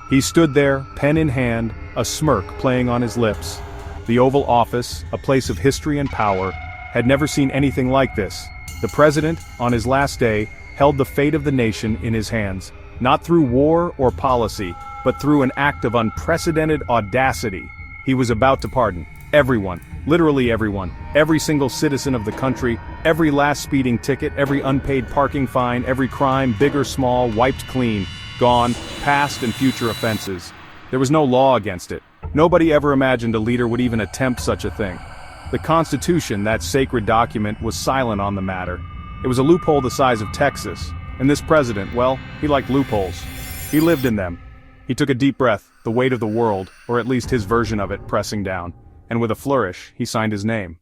He stood there, pen in hand, a smirk playing on his lips. The Oval Office, a place of history and power, had never seen anything like this. The president, on his last day, held the fate of the nation in his hands, not through war or policy, but through an act of unprecedented audacity. He was about to pardon everyone, literally everyone, every single citizen of the country, every last speeding ticket, every unpaid parking fine, every crime, big or small, wiped clean, gone, past and future offenses. There was no law against it. Nobody ever imagined a leader would even attempt such a thing. The Constitution, that sacred document, was silent on the matter. It was a loophole the size of Texas, and this president, well, he liked loopholes. He lived in them. He took a deep breath, the weight of the world, or at least his version of it, pressing down, and with a flourish, he signed his name.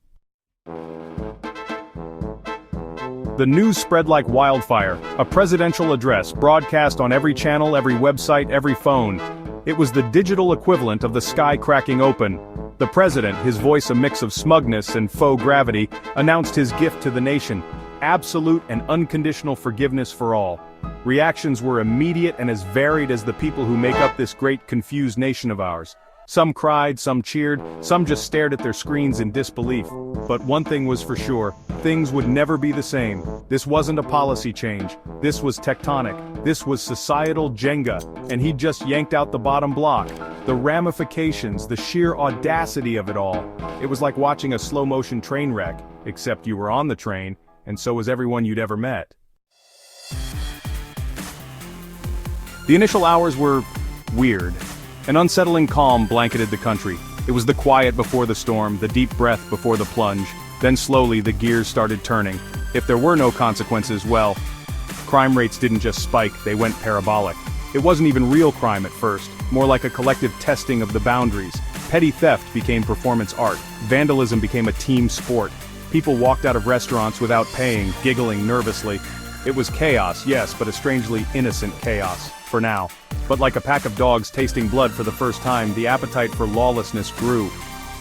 The news spread like wildfire, a presidential address broadcast on every channel, every website, every phone. It was the digital equivalent of the sky cracking open. The president, his voice a mix of smugness and faux gravity, announced his gift to the nation: absolute and unconditional forgiveness for all. Reactions were immediate and as varied as the people who make up this great confused nation of ours. Some cried, some cheered, some just stared at their screens in disbelief. But one thing was for sure, things would never be the same. This wasn't a policy change. This was tectonic. This was societal Jenga, and he'd just yanked out the bottom block. The ramifications, the sheer audacity of it all. It was like watching a slow-motion train wreck, except you were on the train, and so was everyone you'd ever met. The initial hours were weird. An unsettling calm blanketed the country. It was the quiet before the storm, the deep breath before the plunge. Then slowly the gears started turning. If there were no consequences, well, crime rates didn't just spike, they went parabolic. It wasn't even real crime at first, more like a collective testing of the boundaries. Petty theft became performance art. Vandalism became a team sport. People walked out of restaurants without paying, giggling nervously. It was chaos, yes, but a strangely innocent chaos, for now. But like a pack of dogs tasting blood for the first time, the appetite for lawlessness grew.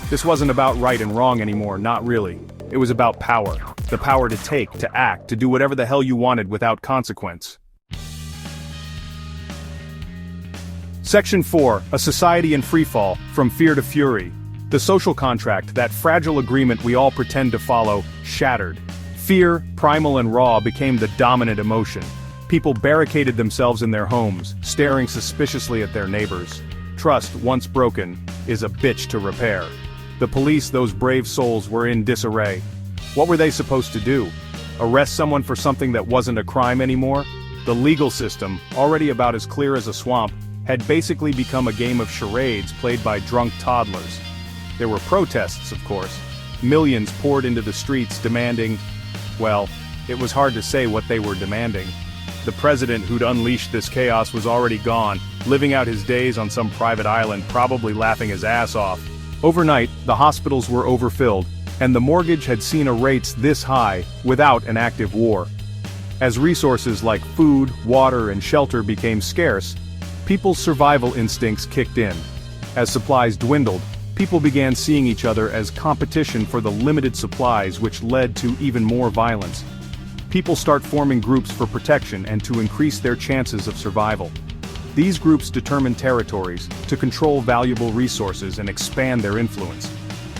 This wasn't about right and wrong anymore, not really. It was about power. The power to take, to act, to do whatever the hell you wanted without consequence. Section 4, a society in freefall, from fear to fury. The social contract, that fragile agreement we all pretend to follow, shattered. Fear, primal and raw, became the dominant emotion. People barricaded themselves in their homes, staring suspiciously at their neighbors. Trust, once broken, is a bitch to repair. The police, those brave souls, were in disarray. What were they supposed to do? Arrest someone for something that wasn't a crime anymore? The legal system, already about as clear as a swamp, had basically become a game of charades played by drunk toddlers. There were protests, of course. Millions poured into the streets demanding, well, it was hard to say what they were demanding. The president who'd unleashed this chaos was already gone, living out his days on some private island, probably laughing his ass off. Overnight, the hospitals were overfilled, and the mortgage had seen a rates this high, without an active war. As resources like food, water, and shelter became scarce, people's survival instincts kicked in. As supplies dwindled, people began seeing each other as competition for the limited supplies, which led to even more violence. People start forming groups for protection and to increase their chances of survival. These groups determine territories, to control valuable resources and expand their influence.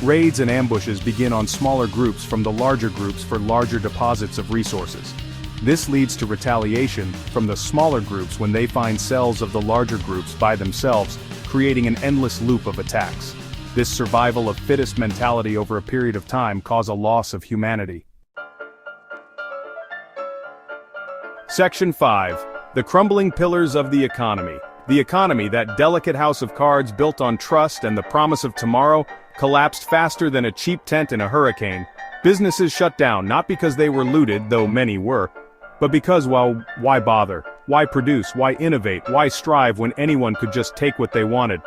Raids and ambushes begin on smaller groups from the larger groups for larger deposits of resources. This leads to retaliation from the smaller groups when they find cells of the larger groups by themselves, creating an endless loop of attacks. This survival of fittest mentality over a period of time caused a loss of humanity. Section 5. The crumbling pillars of the economy. The economy, that delicate house of cards built on trust and the promise of tomorrow, collapsed faster than a cheap tent in a hurricane. Businesses shut down not because they were looted, though many were, but because, well, why bother? Why produce? Why innovate? Why strive when anyone could just take what they wanted?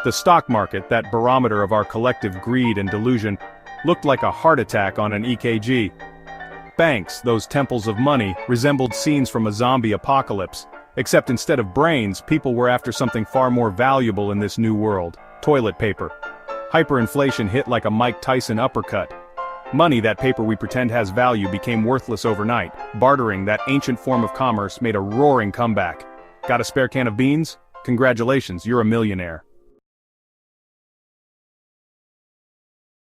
The stock market, that barometer of our collective greed and delusion, looked like a heart attack on an EKG. Banks, those temples of money, resembled scenes from a zombie apocalypse. Except instead of brains, people were after something far more valuable in this new world: toilet paper. Hyperinflation hit like a Mike Tyson uppercut. Money, that paper we pretend has value, became worthless overnight. Bartering, that ancient form of commerce, made a roaring comeback. Got a spare can of beans? Congratulations, you're a millionaire.